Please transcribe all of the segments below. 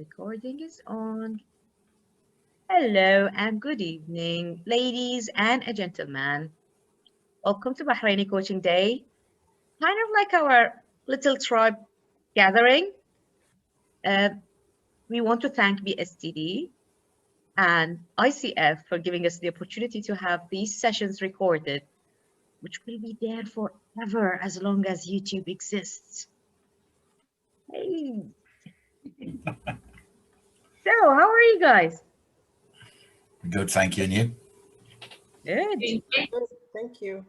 Recording is on. Hello and good evening, ladies and gentlemen. Welcome to Bahraini Coaching Day. Kind of like our little tribe gathering. We want to thank BSTD and ICF for giving us the opportunity to have these sessions recorded, which will be there forever as long as YouTube exists. Hey. So, how are you guys? Good, thank you. And you? Good. Thank you.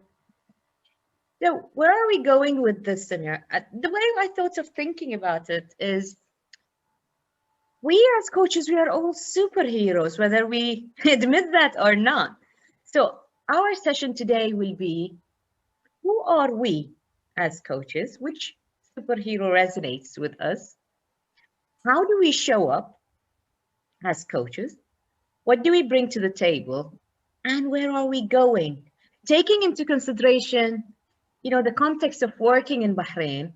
So, where are we going with this, Samir? The way I thought of thinking about it is we as coaches, we are all superheroes, whether we admit that or not. So, our session today will be, who are we as coaches? Which superhero resonates with us? How do we show up as coaches? What do we bring to the table? And where are we going? Taking into consideration, the context of working in Bahrain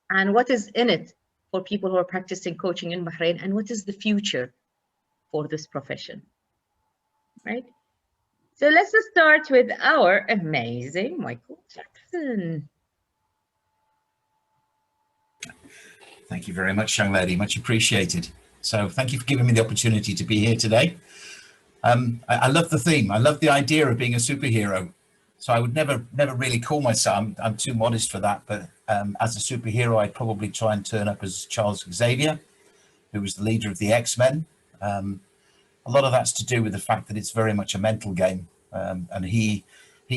and what is in it for people who are practicing coaching in Bahrain and what is the future for this profession, right? So let's just start with our amazing Michael Jackson. Thank you very much, young lady. Much appreciated. So thank you for giving me the opportunity to be here today. I love the theme. I love the idea of being a superhero. So I would never really call myself, I'm too modest for that, but as a superhero, I'd probably try and turn up as Charles Xavier, who was the leader of the X-Men. A lot of that's to do with the fact that it's very much a mental game, and he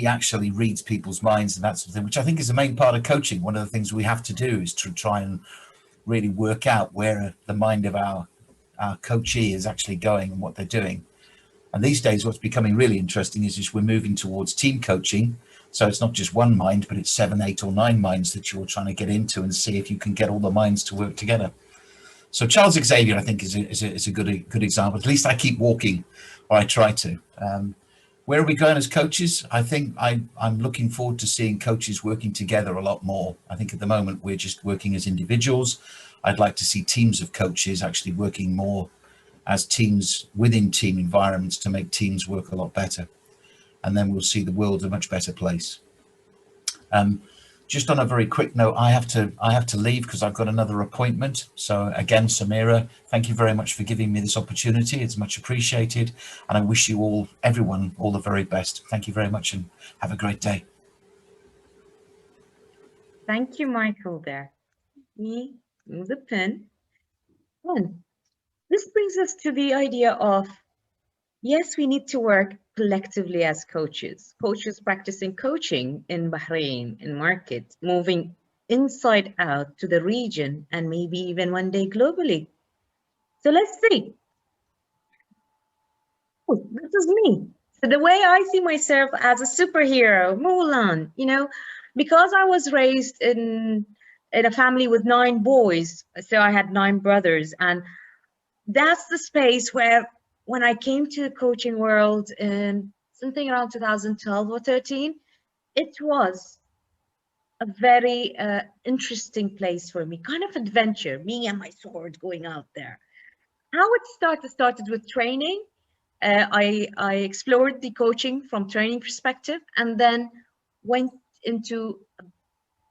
actually reads people's minds and that sort of thing, which I think is the main part of coaching. One of the things we have to do is to try and really work out where the mind of our coachee is actually going and what they're doing. And these days, what's becoming really interesting is we're moving towards team coaching. So it's not just one mind, but it's 7, 8, or 9 minds that you're trying to get into and see if you can get all the minds to work together. So Charles Xavier, I think, is a good example. At least I keep walking, or I try to. Where are we going as coaches? I think I'm looking forward to seeing coaches working together a lot more. I think at the moment we're just working as individuals. I'd like to see teams of coaches actually working more as teams within team environments to make teams work a lot better. And then we'll see the world a much better place. Just on a very quick note, I have to leave because I've got another appointment. So again, Samira, thank you very much for giving me this opportunity. It's much appreciated. And I wish you all, everyone, all the very best. Thank you very much and have a great day. Thank you, Michael, there. Me, move the pen. And this brings us to the idea of, yes, we need to work collectively as coaches practicing coaching in Bahrain, in market, moving inside out to the region and maybe even one day globally. So let's see. Oh, this is me. So the way I see myself as a superhero, Mulan, because I was raised in a family with 9 boys, so I had 9 brothers, and that's the space where when I came to the coaching world in something around 2012 or 13, it was a very interesting place for me, kind of adventure, me and my sword going out there. How it started with training. I explored the coaching from training perspective and then went into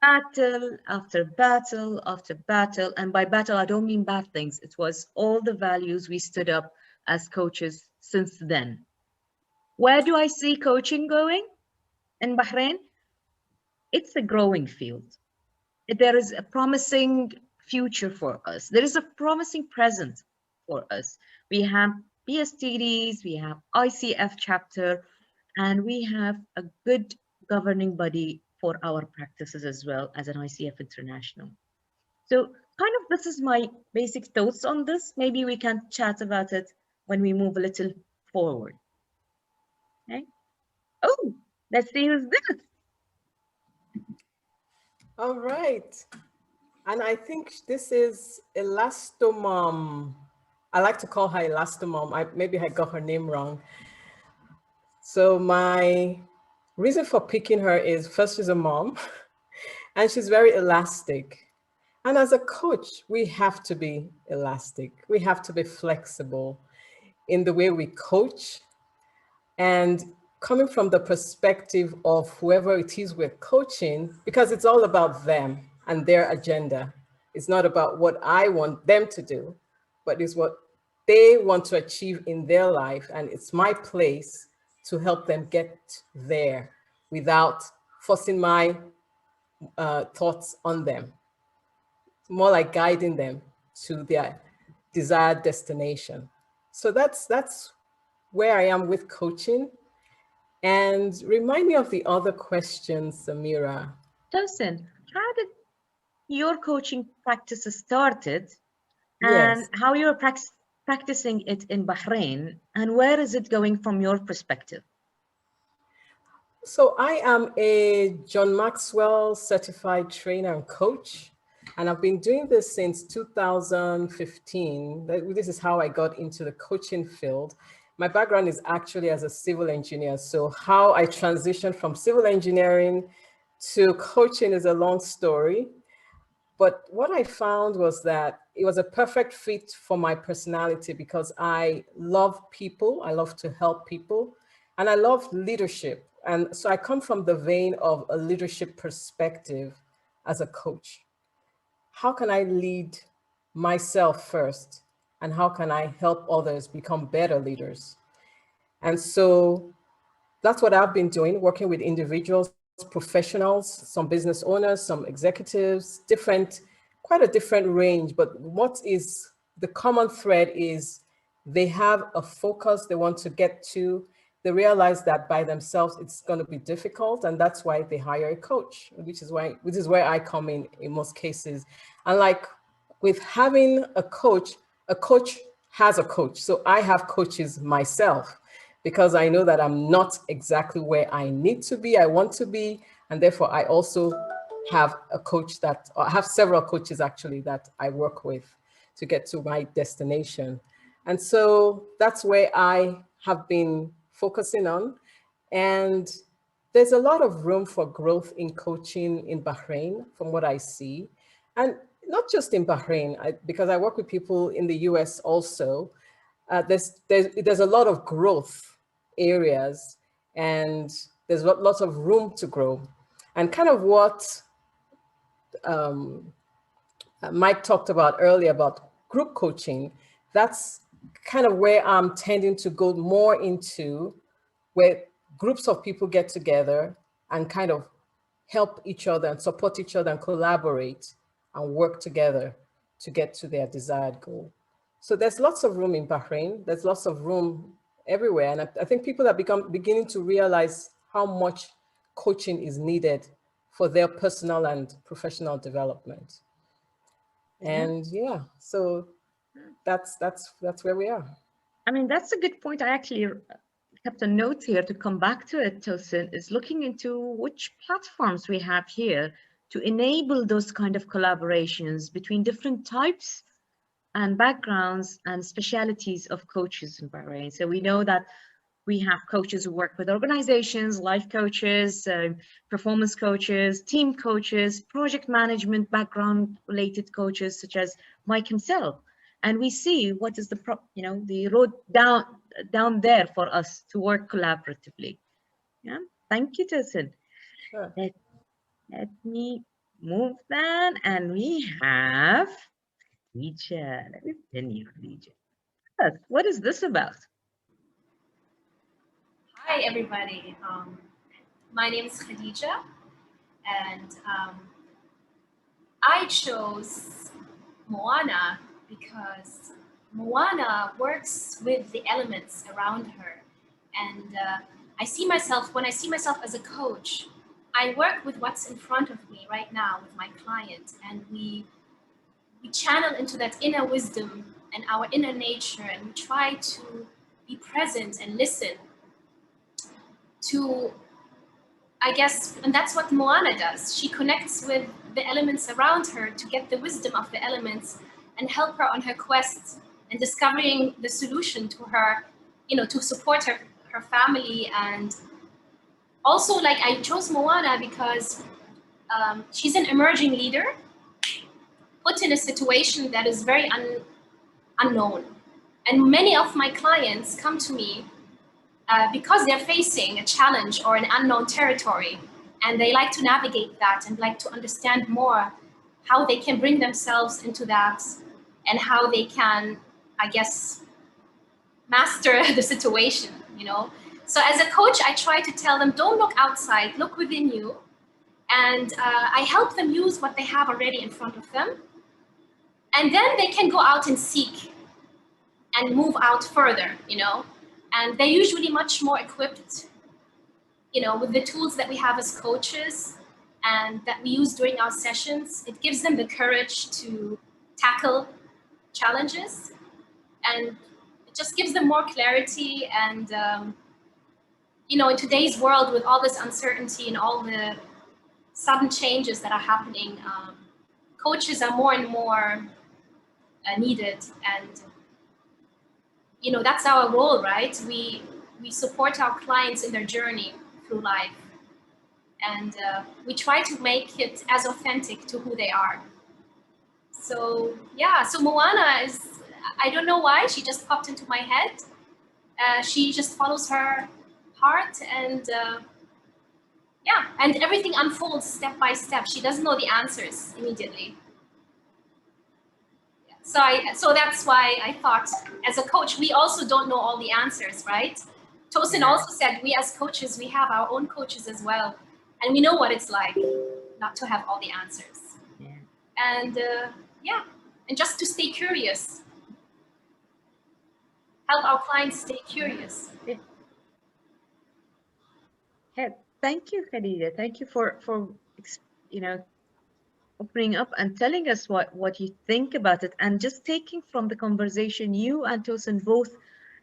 battle after battle after battle. And by battle, I don't mean bad things. It was all the values we stood up as coaches since then. Where do I see coaching going in Bahrain? It's a growing field. There is a promising future for us. There is a promising present for us. We have BSTDs, we have ICF chapter, and we have a good governing body for our practices as well as an ICF International. So kind of this is my basic thoughts on this. Maybe we can chat about it when we move a little forward. Okay. Oh, let's see who's this. All right. And I think this is Elastomom. I like to call her Elastomom. Maybe I got her name wrong. So my reason for picking her is, first, she's a mom and she's very elastic. And as a coach, we have to be elastic. We have to be flexible in the way we coach, and coming from the perspective of whoever it is we're coaching, because it's all about them and their agenda. It's not about what I want them to do, but it's what they want to achieve in their life. And it's my place to help them get there without forcing my thoughts on them. It's more like guiding them to their desired destination. So that's where I am with coaching. And remind me of the other questions, Samira. Tosin, how did your coaching practices started, and Yes. how you're practicing it in Bahrain, and where is it going from your perspective? So I am a John Maxwell certified trainer and coach, and I've been doing this since 2015. This is how I got into the coaching field. My background is actually as a civil engineer. So how I transitioned from civil engineering to coaching is a long story. But what I found was that it was a perfect fit for my personality, because I love people, I love to help people, and I love leadership. And so I come from the vein of a leadership perspective as a coach. How can I lead myself first? And how can I help others become better leaders? And so that's what I've been doing, working with individuals, professionals, some business owners, some executives, quite a different range. But what is the common thread is they have a focus they want to get to. They realize that by themselves, it's going to be difficult. And that's why they hire a coach, which is where I come in most cases. And like with having a coach has a coach. So I have coaches myself, because I know that I'm not exactly where I need to be, I want to be. And therefore I also have a coach I have several coaches actually that I work with to get to my destination. And so that's where I have been focusing on. And there's a lot of room for growth in coaching in Bahrain from what I see. And not just in Bahrain, because I work with people in the US also. There's a lot of growth areas, and there's lots of room to grow. And kind of what Mike talked about earlier about group coaching, that's kind of where I'm tending to go more into, where groups of people get together and kind of help each other and support each other and collaborate and work together to get to their desired goal. So there's lots of room in Bahrain. There's lots of room everywhere. And I think people are beginning to realize how much coaching is needed for their personal and professional development. And yeah, so that's where we are. I mean, that's a good point. I actually kept a note here to come back to it, Tosin, is looking into which platforms we have here to enable those kind of collaborations between different types and backgrounds and specialities of coaches in Bahrain. So we know that we have coaches who work with organizations, life coaches, performance coaches, team coaches, project management background related coaches, such as Mike himself. And we see what is the road down there for us to work collaboratively. Yeah, thank you, Tosin. Sure. Let me move that, and we have Khadija. Let me pin you, Khadija. What is this about? Hi, everybody. My name is Khadija, and I chose Moana because Moana works with the elements around her. And when I see myself as a coach, I work with what's in front of me right now with my client, and we channel into that inner wisdom and our inner nature, and we try to be present and listen to, I guess, and that's what Moana does. She connects with the elements around her to get the wisdom of the elements and help her on her quest and discovering the solution to her, to support her family. And also, like, I chose Moana because she's an emerging leader put in a situation that is very unknown. And many of my clients come to me because they're facing a challenge or an unknown territory, and they like to navigate that and like to understand more how they can bring themselves into that and how they can, I guess, master the situation, you know. So as a coach, I try to tell them, don't look outside, look within you. And I help them use what they have already in front of them. And then they can go out and seek and move out further, you know. And they're usually much more equipped, you know, with the tools that we have as coaches and that we use during our sessions. It gives them the courage to tackle challenges, and it just gives them more clarity. And, you know, in today's world with all this uncertainty and all the sudden changes that are happening, coaches are more and more needed. And, you know, that's our role, right? We support our clients in their journey through life. And we try to make it as authentic to who they are. So, yeah, so Moana is, I don't know why, she just popped into my head. She just follows her heart, and yeah, and everything unfolds step by step. She doesn't know the answers immediately. So that's why I thought, as a coach, we also don't know all the answers, right? Tosin also said, we as coaches, we have our own coaches as well. And we know what it's like not to have all the answers. Yeah. And yeah, and just to stay curious. Help our clients stay curious. Yeah. Thank you, Khadija. Thank you for you know, opening up and telling us what you think about it, and just taking from the conversation you and Tosin both,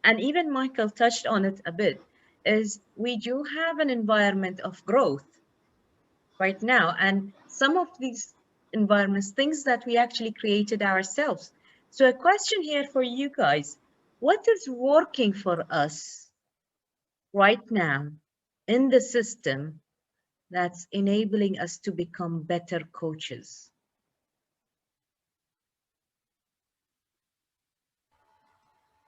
and even Michael touched on it a bit, is we do have an environment of growth right now, and some of these environments, things that we actually created ourselves. So a question here for you guys: what is working for us right now in the system that's enabling us to become better coaches?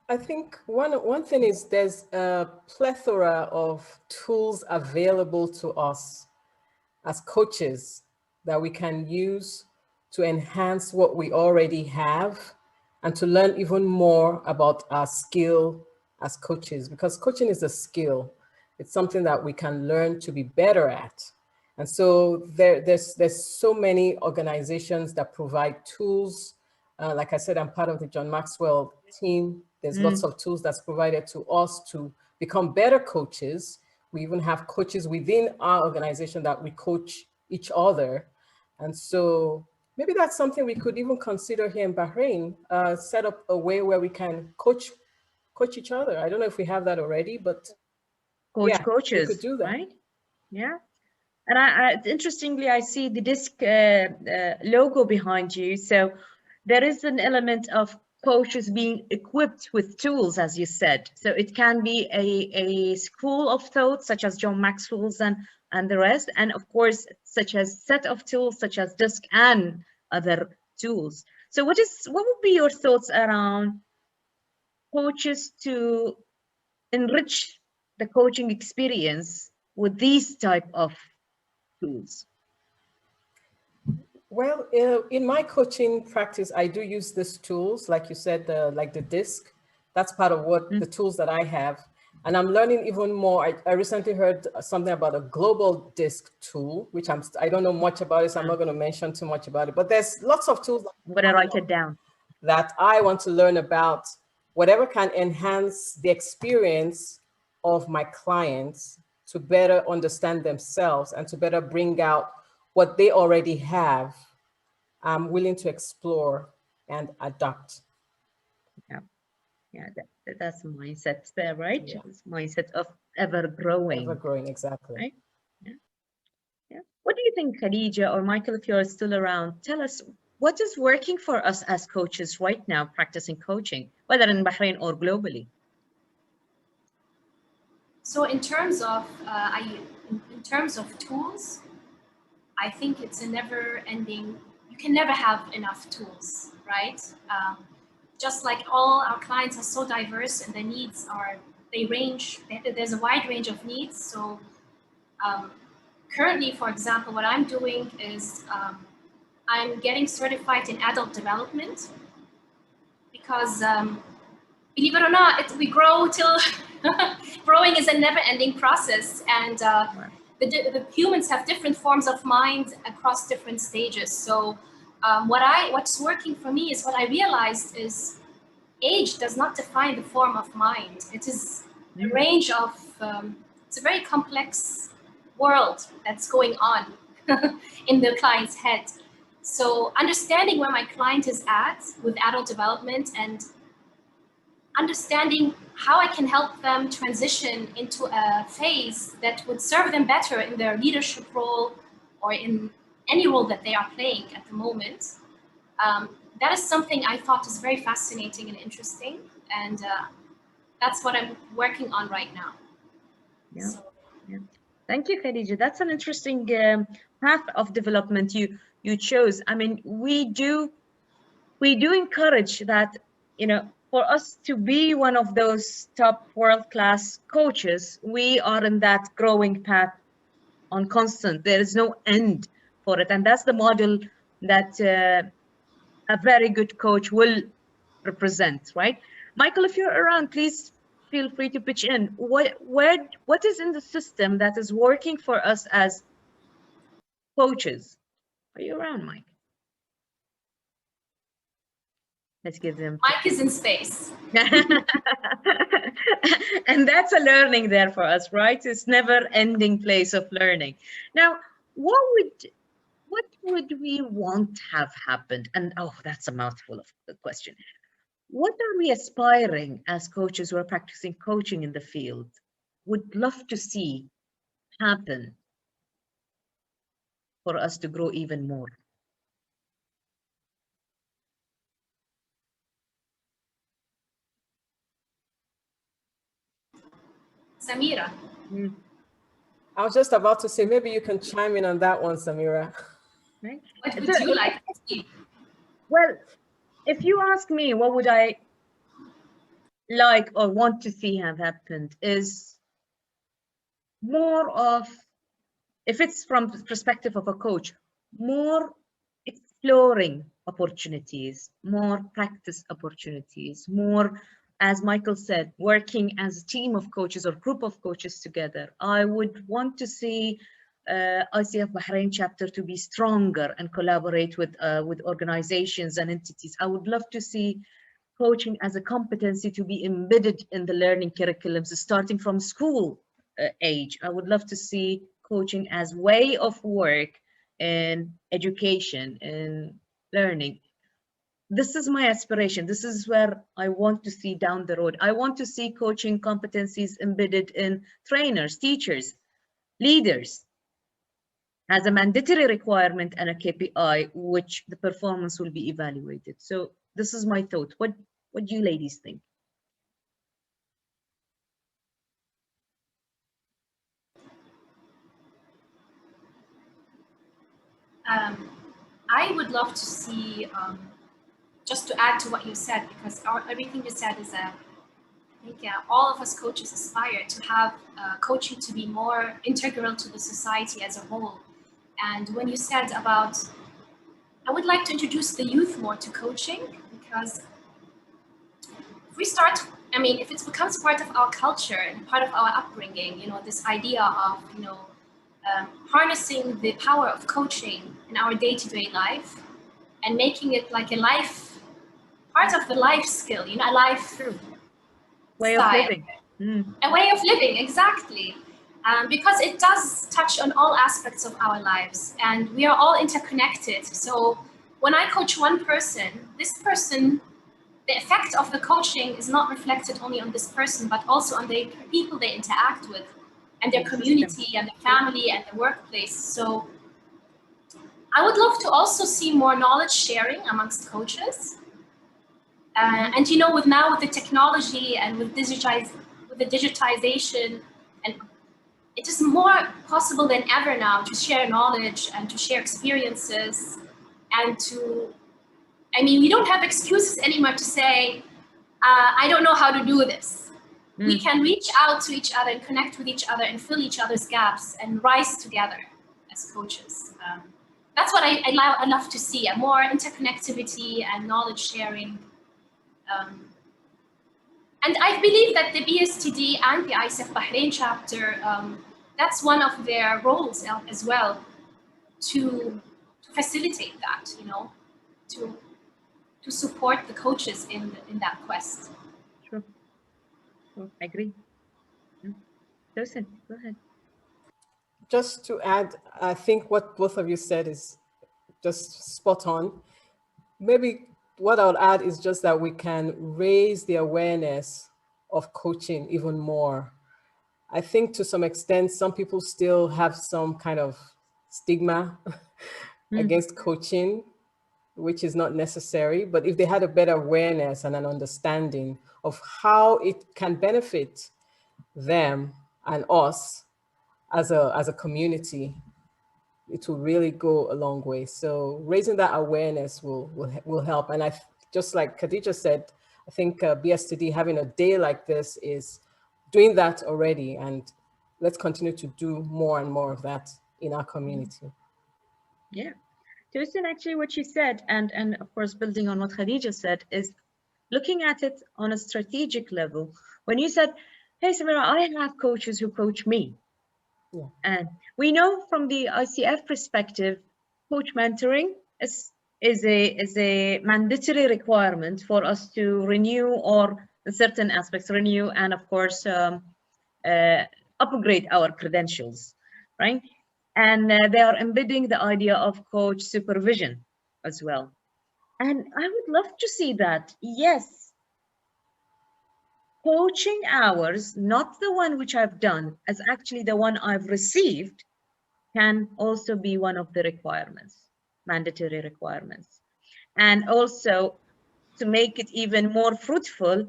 I think one thing is there's a plethora of tools available to us as coaches that we can use to enhance what we already have and to learn even more about our skill as coaches, because coaching is a skill. It's something that we can learn to be better at. And so there's so many organizations that provide tools. Like I said, I'm part of the John Maxwell team. There's lots of tools that's provided to us to become better coaches. We even have coaches within our organization that we coach each other. And so maybe that's something we could even consider here in Bahrain, set up a way where we can coach each other. I don't know if we have that already, but coaches, we could do that. Right? Yeah. And interestingly, I see the DISC logo behind you. So there is an element of coaches being equipped with tools, as you said. So it can be a school of thought, such as John Maxwell's and the rest. And of course, such as set of tools, such as DISC and other tools. So what would be your thoughts around coaches to enrich the coaching experience with these type of tools? Well, in my coaching practice, I do use these tools, like you said, like the DISC. That's part of what the tools that I have. And I'm learning even more. I recently heard something about a global DISC tool, which I don't know much about it, so I'm not going to mention too much about it. But there's lots of tools. I'm going to write it down. That I want to learn about, whatever can enhance the experience of my clients to better understand themselves and to better bring out what they already have. I'm willing to explore and adapt. Yeah, that's a mindset there, right? Yeah. It's mindset of ever growing. Ever growing, exactly. Right? Yeah. What do you think, Khadija or Michael, if you're still around? Tell us, what is working for us as coaches right now, practicing coaching, whether in Bahrain or globally? So in terms of tools, I think it's a never-ending. you can never have enough tools, right? Just like all our clients are so diverse and their needs are, there's a wide range of needs. So currently, for example, what I'm doing is I'm getting certified in adult development because believe it or not, we grow till growing is a never-ending process, and the humans have different forms of mind across different stages. So what's working for me is what I realized is age does not define the form of mind. It is a range of, it's a very complex world that's going on in the client's head. So understanding where my client is at with adult development and understanding how I can help them transition into a phase that would serve them better in their leadership role or in any role that they are playing at the moment. That is something I thought is very fascinating and interesting. And that's what I'm working on right now. Yeah. So. Yeah. Thank you, Khadija. That's an interesting path of development you chose. I mean, we do encourage that, you know, for us to be one of those top world-class coaches, we are in that growing path on constant. There is no end for it. And that's the model that a very good coach will represent, right? Michael, if you're around, please feel free to pitch in. What is in the system that is working for us as coaches? Are you around, Mike? Let's give them. Mike is in space. And that's a learning there for us, right? It's never-ending place of learning. Now, what would we want to have happened? And oh, that's a mouthful of the question. What are we aspiring as coaches who are practicing coaching in the field would love to see happen for us to grow even more? Samira. I was just about to say, maybe you can chime in on that one, Samira. Right. What would you like to see? Well, if you ask me, what would I like or want to see have happened is more of, if it's from the perspective of a coach, more exploring opportunities, more practice opportunities, more, as Michael said, working as a team of coaches or group of coaches together. I would want to see ICF Bahrain chapter to be stronger and collaborate with organizations and entities. I would love to see coaching as a competency to be embedded in the learning curriculums starting from school age. I would love to see coaching as way of work and education and learning. This is my aspiration. This is where I want to see down the road. I want to see coaching competencies embedded in trainers, teachers, leaders as a mandatory requirement and a KPI, which the performance will be evaluated. So this is my thought. What do you ladies think? I would love to see, just to add to what you said, because everything you said is I think all of us coaches aspire to have coaching to be more integral to the society as a whole. And when you said about, I would like to introduce the youth more to coaching, because if we start, I mean, if it becomes part of our culture and part of our upbringing, you know, this idea of, you know, harnessing the power of coaching in our day-to-day life and making it like a life, part of the life skill, you know, a life way style. Of living. A way of living, exactly. Because it does touch on all aspects of our lives and we are all interconnected. So when I coach one person, this person, the effect of the coaching is not reflected only on this person, but also on the people they interact with and their community and their family and their workplace. So I would love to also see more knowledge sharing amongst coaches. And you know, with the technology and with the digitization, and it is more possible than ever now to share knowledge and to share experiences and we don't have excuses anymore to say, I don't know how to do this. We can reach out to each other and connect with each other and fill each other's gaps and rise together as coaches. That's what I love to see, a more interconnectivity and knowledge sharing. And I believe that the BSTD and the ICF Bahrain chapter, that's one of their roles as well, to facilitate that, to support the coaches in that quest. Sure. I agree. Tosin, go ahead. Just to add, I think what both of you said is just spot on. Maybe what I'll add is just that we can raise the awareness of coaching even more. I think to some extent, some people still have some kind of stigma against coaching, which is not necessary. But if they had a better awareness and an understanding of how it can benefit them and us as a community, it will really go a long way. So raising that awareness will help. And just like Khadija said, I think BSTD having a day like this is doing that already. And let's continue to do more and more of that in our community. Yeah. Tosin, actually what she said, and of course, building on what Khadija said, is looking at it on a strategic level. When you said, hey, Samira, I have coaches who coach me. Yeah. And we know from the ICF perspective, coach mentoring is a mandatory requirement for us to renew, or in certain aspects renew, and of course upgrade our credentials, right? And they are embedding the idea of coach supervision as well. And I would love to see that. Yes, coaching hours, not the one which I've done, as actually the one I've received, can also be one of the requirements, mandatory requirements. And also, to make it even more fruitful,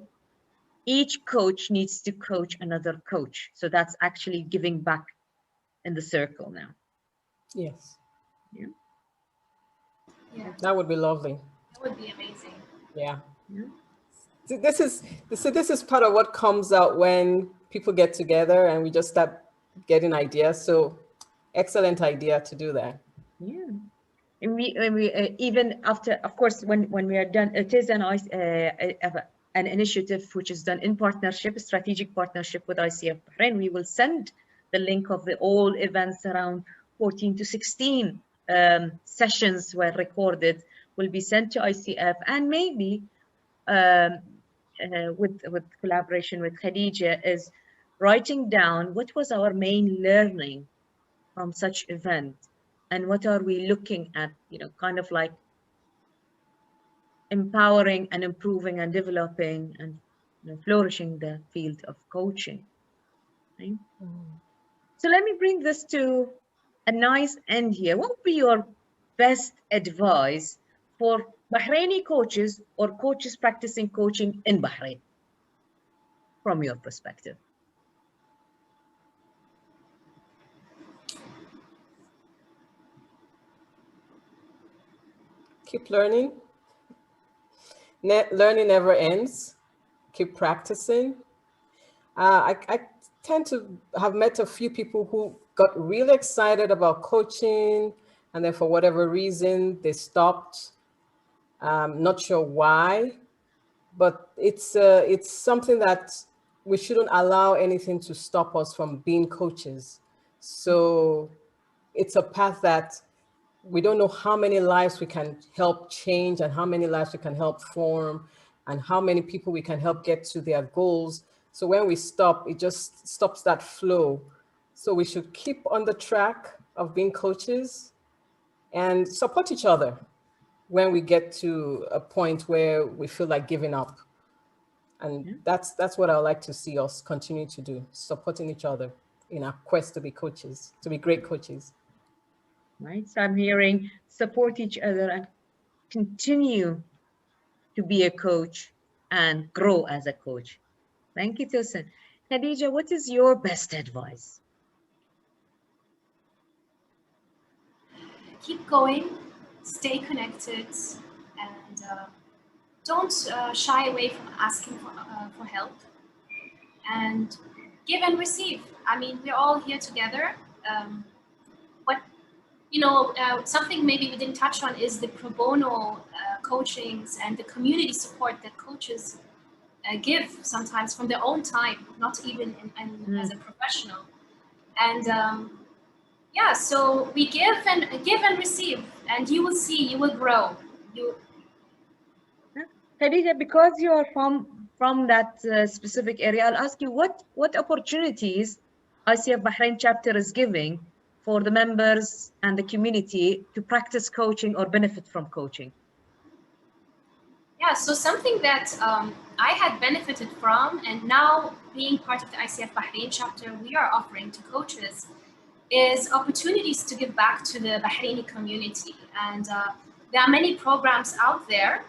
each coach needs to coach another coach. So that's actually giving back in the circle now. Yes. Yeah. Yeah. That would be lovely. That would be amazing. Yeah. Yeah. This is part of what comes out when people get together and we just start getting ideas. So excellent idea to do that. Yeah. And we even after, of course, when we are done, it is an initiative which is done in partnership, strategic partnership with ICF Bahrain. We will send the link of all events, around 14 to 16 sessions were recorded, will be sent to ICF, and maybe with collaboration with Khadija, is writing down what was our main learning from such event, and what are we looking at, kind of like empowering and improving and developing and flourishing the field of coaching, right? So let me bring this to a nice end here. What would be your best advice for Bahraini coaches or coaches practicing coaching in Bahrain, from your perspective? Keep learning. Learning never ends. Keep practicing. I tend to have met a few people who got really excited about coaching, and then for whatever reason, they stopped. Not sure why, but it's something that we shouldn't allow anything to stop us from being coaches. So it's a path that we don't know how many lives we can help change, and how many lives we can help form, and how many people we can help get to their goals. So when we stop, it just stops that flow. So we should keep on the track of being coaches and support each other when we get to a point where we feel like giving up. And that's what I would like to see us continue to do, supporting each other in our quest to be coaches, to be great coaches. Right, so I'm hearing support each other and continue to be a coach and grow as a coach. Thank you, Tosin. Khadija, what is your best advice? Keep going, stay connected, and don't shy away from asking for help, and give and receive. I mean, we're all here together. What something maybe we didn't touch on is the pro bono coachings and the community support that coaches give sometimes from their own time, not even as a professional. And yeah, so we give and receive, and you will see, you will grow. Khadija, because you are from that specific area, I'll ask you what opportunities ICF Bahrain chapter is giving for the members and the community to practice coaching or benefit from coaching. Yeah, so something that I had benefited from, and now being part of the ICF Bahrain chapter, we are offering to coaches, is opportunities to give back to the Bahraini community. And there are many programs out there,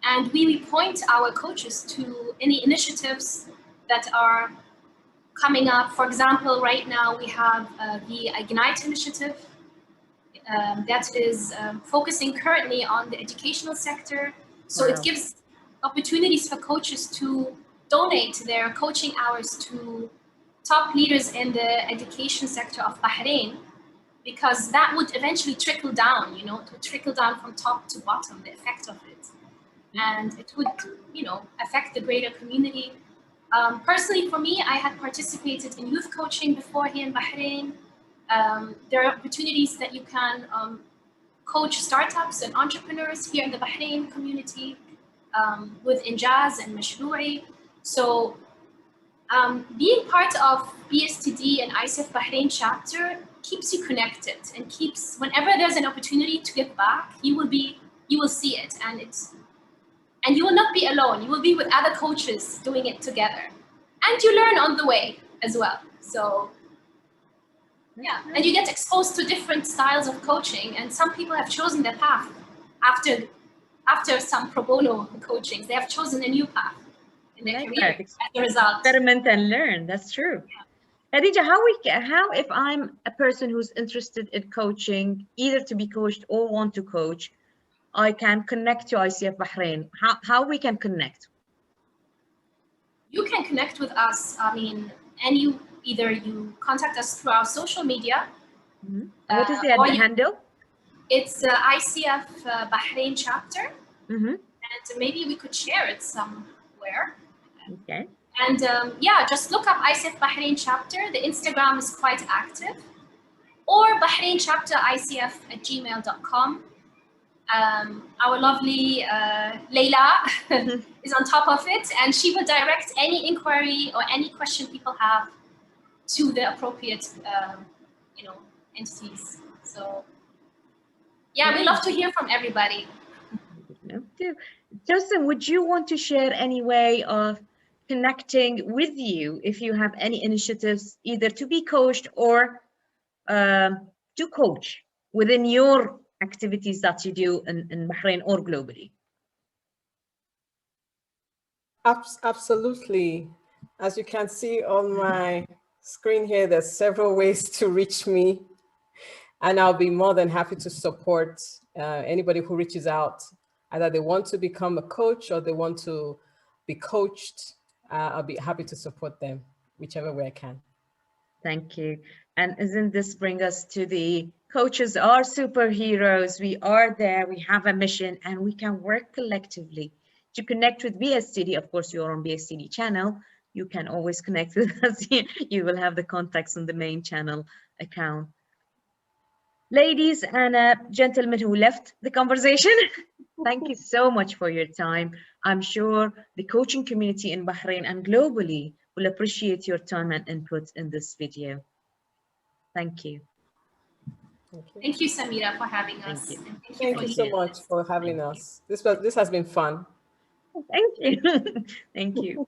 and we point our coaches to any initiatives that are coming up. For example, right now we have the Ignite initiative that is focusing currently on the educational sector. So it gives opportunities for coaches to donate their coaching hours to top leaders in the education sector of Bahrain, because that would eventually trickle down, it would trickle down from top to bottom, the effect of it. And it would, affect the greater community. Personally, for me, I had participated in youth coaching before here in Bahrain. There are opportunities that you can coach startups and entrepreneurs here in the Bahrain community with Injaz and Mashru'i. So being part of BSTD and ICF Bahrain chapter keeps you connected and keeps, whenever there's an opportunity to give back, you will see it, and you will not be alone. You will be with other coaches doing it together, and you learn on the way as well. So yeah, and you get exposed to different styles of coaching, and some people have chosen their path after some pro bono coachings. They have chosen a new path in their career as a result. Experiment and learn. That's true. Khadija, how if I'm a person who's interested in coaching, either to be coached or want to coach, I can connect to ICF Bahrain? How we can connect? You can connect with us. I mean, either you contact us through our social media. What is the handle? It's ICF Bahrain chapter, and maybe we could share it somewhere. Okay. And yeah, just look up ICF Bahrain chapter. The Instagram is quite active, or Bahrain chapter ICF@gmail.com. Our lovely Leila is on top of it, and she will direct any inquiry or any question people have to the appropriate, entities. So yeah, we love to hear from everybody. Joseph, would you want to share any way of connecting with you if you have any initiatives, either to be coached or to coach within your activities that you do in Bahrain or globally? Absolutely. As you can see on my screen here, there's several ways to reach me, and I'll be more than happy to support anybody who reaches out. Either they want to become a coach or they want to be coached. I'll be happy to support them, whichever way I can. Thank you. And isn't this bring us to the coaches are superheroes? We are there, we have a mission, and we can work collectively to connect with BSTD. Of course, you're on BSTD channel. You can always connect with us. You will have the contacts on the main channel account. Ladies and gentlemen who left the conversation, thank you so much for your time. I'm sure the coaching community in Bahrain and globally will appreciate your time and input in this video. Thank you. Thank you, Samira, for having us. Thank you so much for having us. This has been fun. Thank you. Thank you.